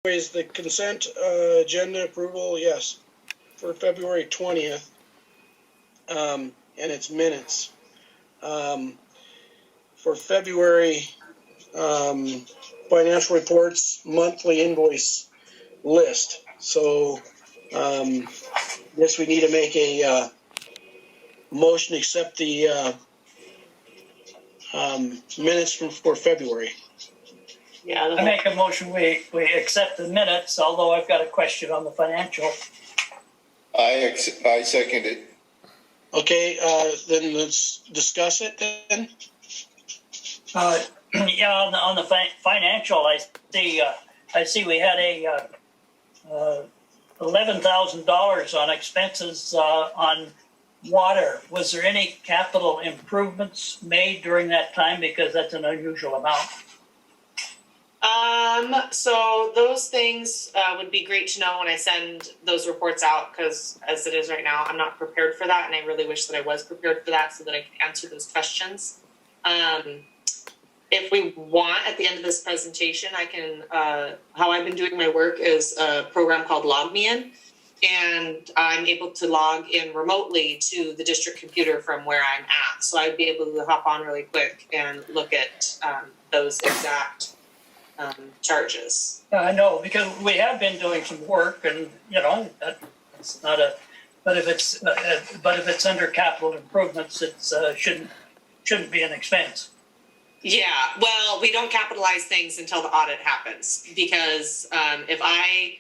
anyways, the consent agenda approval, yes, for February 20th, and its minutes. For February, financial reports, monthly invoice list. So, guess we need to make a motion to accept the minutes for February. Yeah, I make a motion we accept the minutes, although I've got a question on the financial. I second it. Okay, then let's discuss it then. Yeah, on the financial, I see we had a $11,000 on expenses on water. Was there any capital improvements made during that time? Because that's an unusual amount. So those things would be great to know when I send those reports out, because as it is right now, I'm not prepared for that, and I really wish that I was prepared for that so that I could answer those questions. If we want, at the end of this presentation, I can, how I've been doing my work is a program called LogMeIn, and I'm able to log in remotely to the district computer from where I'm at. So I'd be able to hop on really quick and look at those exact charges. Yeah, I know, because we have been doing some work, and it's not a. But if it's under capital improvements, it's shouldn't be an expense. Yeah, well, we don't capitalize things until the audit happens, because if I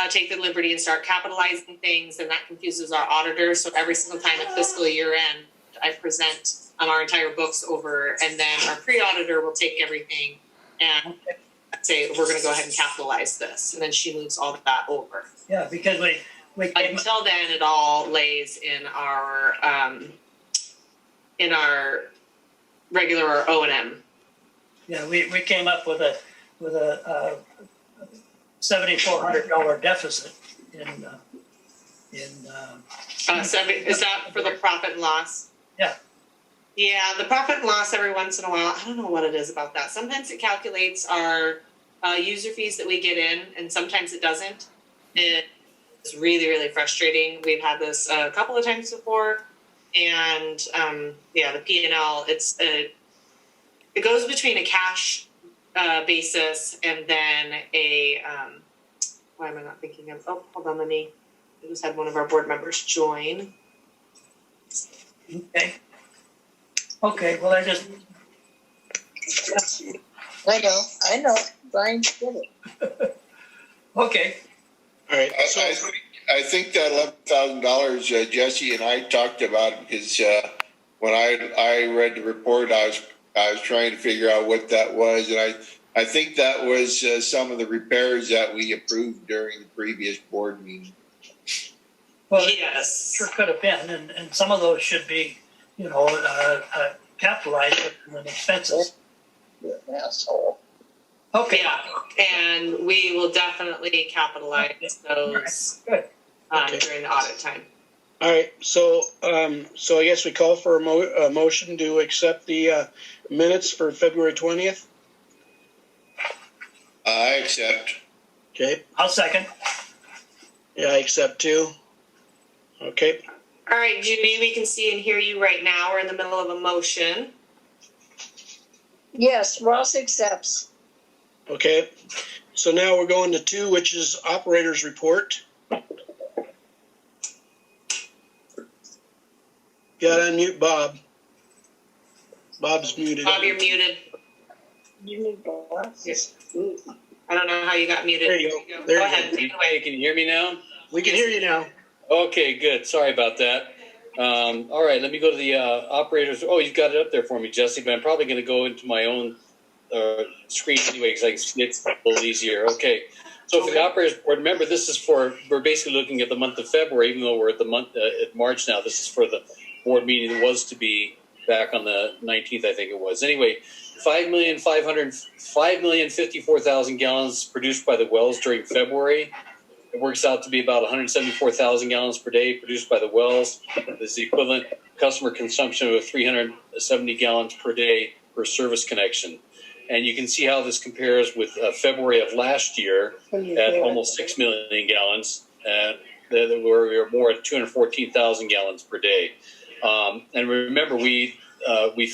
take the liberty and start capitalizing things, then that confuses our auditor. So every single time at fiscal year end, I present our entire books over, and then our pre-auditor will take everything and say, we're going to go ahead and capitalize this, and then she moves all of that over. Yeah, because we until then, it all lays in our regular O&M. Yeah, we came up with a $7,400 deficit in. Is that for the profit and loss? Yeah. Yeah, the profit and loss every once in a while, I don't know what it is about that. Sometimes it calculates our user fees that we get in, and sometimes it doesn't. It's really, really frustrating. We've had this a couple of times before, and the P&L, it goes between a cash basis and then a, why am I not thinking of, oh, hold on, I just had one of our board members join. Okay, well, I just... I know. Brian did it. Okay. All right. So I think that $11,000 Jesse and I talked about, because when I read the report, I was trying to figure out what that was, and I think that was some of the repairs that we approved during the previous board meeting. Well, yes, it sure could have been, and some of those should be, capitalized and expenses. You're an asshole. Okay. Yeah, and we will definitely capitalize those Good. During the audit time. all right. So I guess we call for a motion to accept the minutes for February 20th. I accept. Okay. I'll second. Yeah, I accept too. Okay. All right, Judy, we can see and hear you right now. We're in the middle of a motion. Yes, Ross accepts. Okay. So now we're going to 2, which is operator's report. You gotta unmute Bob. Bob's muted. Bob, you're muted. You need glasses. I don't know how you got muted. There you go. Go There you ahead, go. take it away. Hey, can you hear me now? We can hear you now. Okay, good. Sorry about that. All right, let me go to the operators. Oh, you've got it up there for me, Jesse, but I'm probably going to go into my own screen anyway because I can see it a little easier. Okay, so for the operators board, remember this is we're basically looking at the month of February, even though we're at the month at March now. This is for the board meeting that was to be back on the 19th, I think it was. Anyway, 5,054,000 gallons produced by the wells during February. It works out to be about 174,000 gallons per day produced by the wells. This is the equivalent customer consumption of 370 gallons per day per service connection. And you can see how this compares with February of last year at almost 6 million gallons, where we were more at 214,000 gallons per day. And remember, we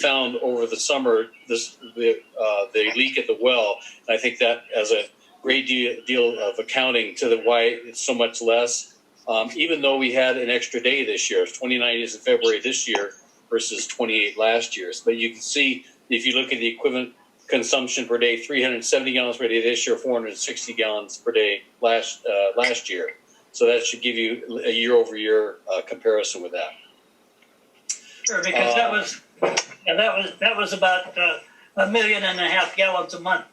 found over the summer the leak at the well. And I think that as a great deal of accounting to why it's so much less. Even though we had an extra day this year, 29 days in February this year versus 28 last year. But you can see if you look at the equivalent consumption per day, 370 gallons per day this year, 460 gallons per day last year. So that should give you a year-over-year comparison with that. Sure, because that was about 1.5 million gallons a month.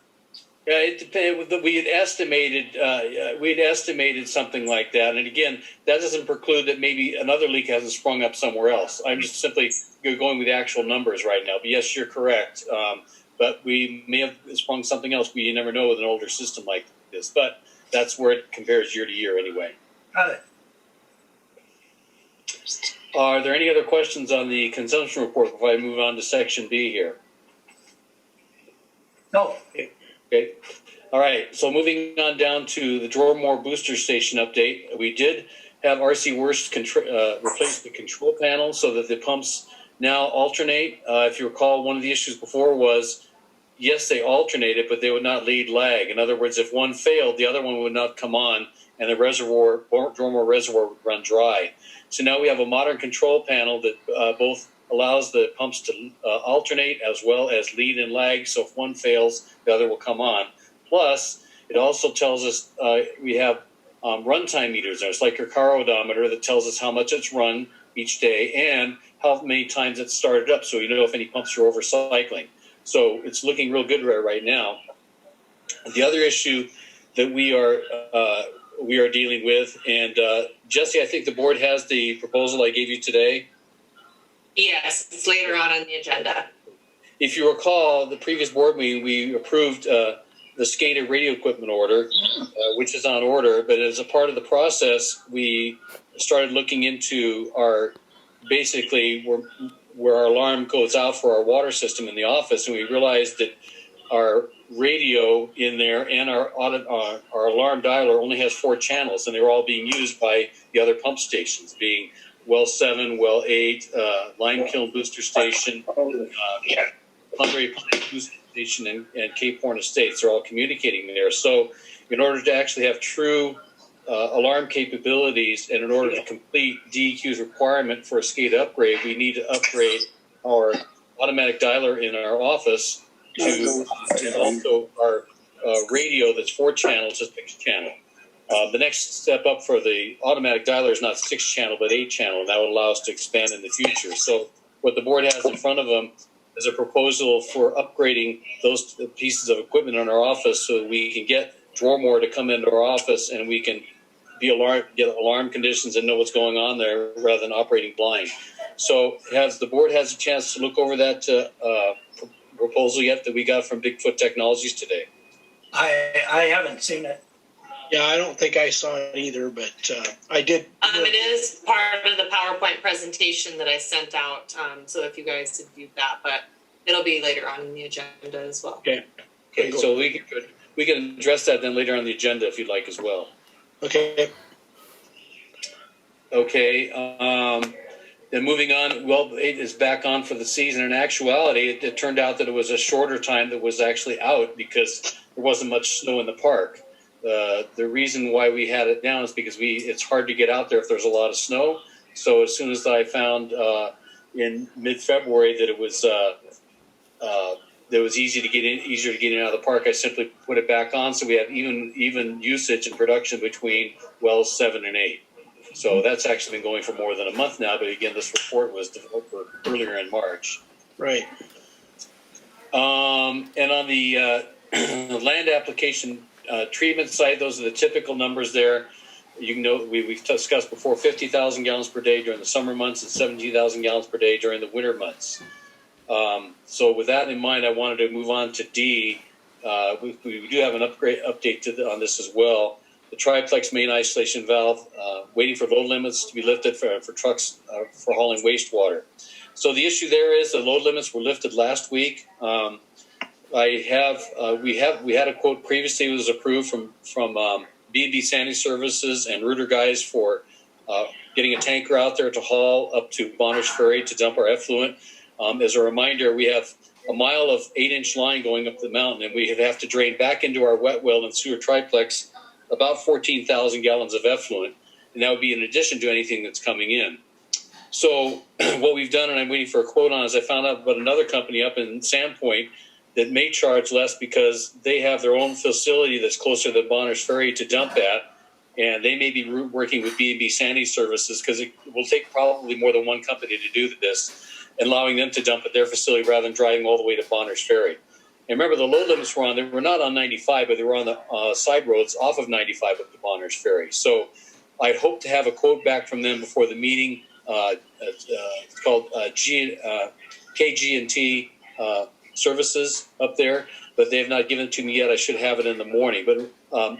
Yeah, it depended. We had estimated something like that, and again, that doesn't preclude that maybe another leak hasn't sprung up somewhere else. I'm just simply going with the actual numbers right now. But yes, you're correct. But we may have sprung something else. We never know with an older system like this. But that's where it compares year to year anyway. Got it. Are there any other questions on the consumption report before I move on to section B here? No. Okay. All right. So moving on down to the Drormore booster station update. We did have RC Worst replace the control panel so that the pumps now alternate. If you recall, one of the issues before was, yes, they alternated, but they would not lead lag. In other words, if one failed, the other one would not come on, and the Drormore reservoir would run dry. So now we have a modern control panel that both allows the pumps to alternate as well as lead and lag. So if one fails, the other will come on. Plus, it also tells us we have runtime meters there. It's like your car odometer that tells us how much it's run each day and how many times it's started up, so you know if any pumps are overcycling. So it's looking real good right now. The other issue that we are dealing with, and Jesse, I think the board has the proposal I gave you today. Yes, it's later on the agenda. If you recall, the previous board meeting, we approved the SCADA radio equipment order, which is on order. But as a part of the process, we started looking into where our alarm goes out for our water system in the office, and we realized that our radio in there and our alarm dialer only has 4 channels, and they were all being used by the other pump stations, being Well 7, Well 8, Limekiln Booster Station, Hungary Booster Station, and Cape Horn Estates. They're all communicating there. So in order to actually have true alarm capabilities and in order to complete DEQ's requirement for a SCADA upgrade, we need to upgrade our automatic dialer in our office to and also our radio that's 4 channels to 6 channel. The next step up for the automatic dialer is not 6 channel, but 8 channel, and that would allow us to expand in the future. So what the board has in front of them is a proposal for upgrading those pieces of equipment in our office so we can get Drormore to come into our office and we can get alarm conditions and know what's going on there rather than operating blind. So the board has a chance to look over that proposal yet that we got from Bigfoot Technologies today? I haven't seen it. Yeah, I don't think I saw it either, but I did. It is part of the PowerPoint presentation that I sent out. So if you guys had viewed that, but it'll be later on in the agenda as well. Okay. So we can address that then later on the agenda if you'd like as well. Okay. Then moving on, Well 8 is back on for the season. In actuality, it turned out that it was a shorter time that was actually out because there wasn't much snow in the park. The reason why we had it down is because it's hard to get out there if there's a lot of snow. So as soon as I found in mid-February that it was easier to get in and out of the park, I simply put it back on. So we have even usage and production between wells 7 and 8. So that's actually been going for more than a month now. But again, this report was developed earlier in March. Right. And on the land application treatment site, those are the typical numbers there. You know, we've discussed before 50,000 gallons per day during the summer months and 17,000 gallons per day during the winter months. So with that in mind, I wanted to move on to D. We do have an update on this as well. The triplex main isolation valve, waiting for load limits to be lifted for trucks for hauling wastewater. So the issue there is the load limits were lifted last week. I have we had a quote previously that was approved from B&B Sanding Services and Rooter Guys for getting a tanker out there to haul up to Bonners Ferry to dump our effluent. As a reminder, we have a mile of 8-inch line going up the mountain, and we have to drain back into our wet well and sewer triplex about 14,000 gallons of effluent, and that would be in addition to anything that's coming in. So what we've done, and I'm waiting for a quote on, is I found out about another company up in Sandpoint that may charge less because they have their own facility that's closer to Bonners Ferry to dump at, and they may be working with B&B Sanding Services because it will take probably more than one company to do this, and allowing them to dump at their facility rather than driving all the way to Bonners Ferry. And remember, the load limits were on, they were not on 95, but they were on the side roads off of 95 up to Bonners Ferry. So I hope to have a quote back from them before the meeting. It's called KG&T Services up there, but they have not given it to me yet. I should have it in the morning. But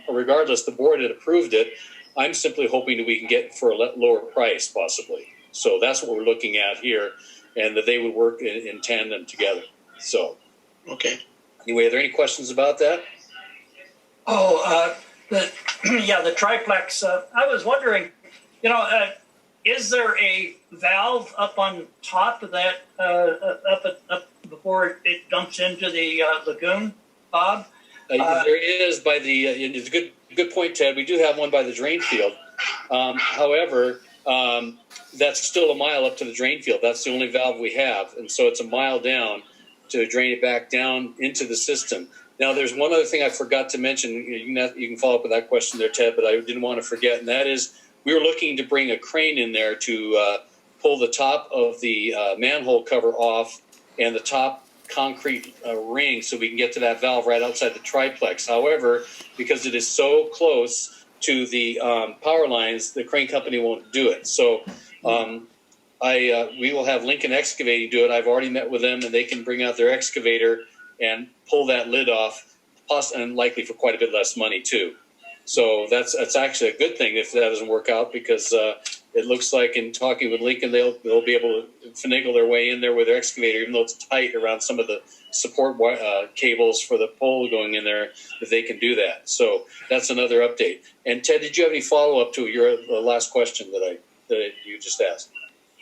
regardless, the board had approved it. I'm simply hoping that we can get it for a lower price, possibly. So that's what we're looking at here, and that they would work in tandem together. So, Okay. Anyway, are there any questions about that? Oh, the triplex. I was wondering, is there a valve up on top of that, up before it dumps into the lagoon, Bob? There is by the. It's a good point, Ted. We do have one by the drain field. However, that's still a mile up to the drain field. That's the only valve we have, and so it's a mile down to drain it back down into the system. Now, there's one other thing I forgot to mention. You can follow up with that question there, Ted, but I didn't want to forget, and that is we were looking to bring a crane in there to pull the top of the manhole cover off and the top concrete ring so we can get to that valve right outside the triplex. However, because it is so close to the power lines, the crane company won't do it. So we will have Lincoln Excavating do it. I've already met with them, and they can bring out their excavator and pull that lid off, and likely for quite a bit less money too. So that's actually a good thing if that doesn't work out, because it looks like in talking with Lincoln, they'll be able to finagle their way in there with their excavator, even though it's tight around some of the support cables for the pole going in there, that they can do that. So that's another update. And Ted, did you have any follow up to your last question that you just asked?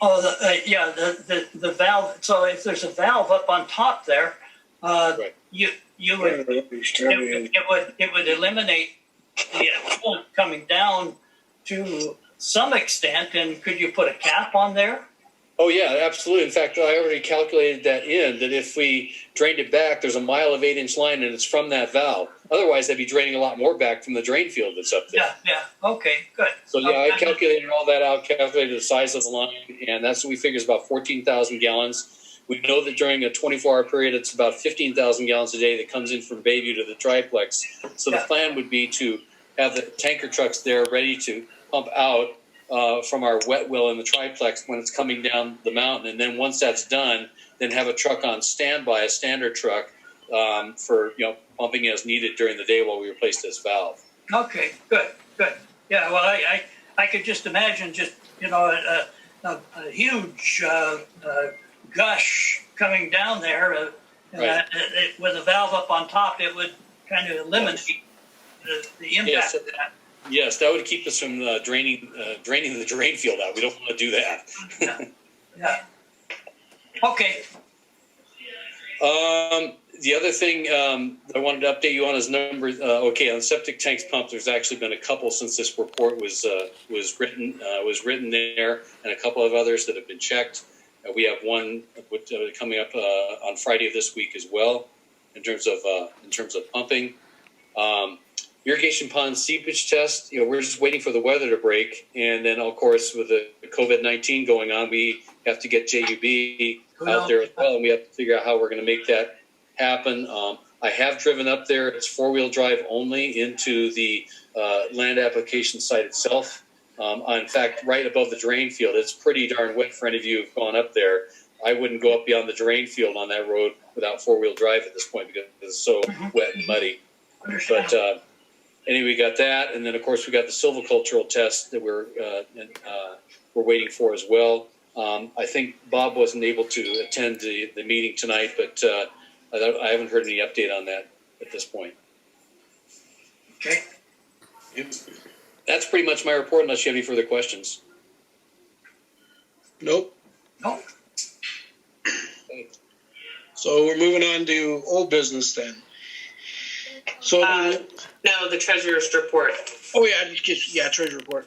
Oh, the valve. So if there's a valve up on top there, Right. you would it would eliminate the effluent coming down to some extent. And could you put a cap on there? Oh yeah, absolutely. In fact, I already calculated that if we drained it back, there's a mile of 8-inch line, and it's from that valve. Otherwise, they'd be draining a lot more back from the drain field that's up there. Yeah. Okay, good. So yeah, I calculated all that out, calculated the size of the line, and that's what we figure is about 14,000 gallons. We know that during a 24-hour period, it's about 15,000 gallons a day that comes in from Bayview to the triplex. So the plan would be to have the tanker trucks there ready to pump out from our wet well in the triplex when it's coming down the mountain. And then once that's done, then have a truck on standby, a standard truck, for pumping as needed during the day while we replace this valve. Okay, good. Yeah, well, I could just imagine a huge gush coming down there Right. with a valve up on top. It would kind of eliminate the impact of that. Yes, that would keep us from draining the drain field out. We don't want to do that. Yeah. Okay. The other thing I wanted to update you on is numbers. On septic tanks pumped, there's actually been a couple since this report was written there, and a couple of others that have been checked. We have one coming up on Friday of this week as well, in terms of pumping. Irrigation pond seepage test. We're just waiting for the weather to break, and then of course with the COVID-19 going on, we have to get JUB out there as well, and we have to figure out how we're going to make that happen. I have driven up there. It's 4-wheel drive only into the land application site itself. In fact, right above the drain field. It's pretty darn wet for any of you who've gone up there. I wouldn't go up beyond the drain field on that road without 4-wheel drive at this point because it's so wet and muddy. But anyway, we got that, and then of course we got the silvicultural test that we're waiting for as well. I think Bob wasn't able to attend the meeting tonight, but I haven't heard any update on that at this point. Okay. That's pretty much my report, unless you have any further questions. Nope. No. So we're moving on to old business then. So, No, the treasurer's report. oh yeah, treasury report.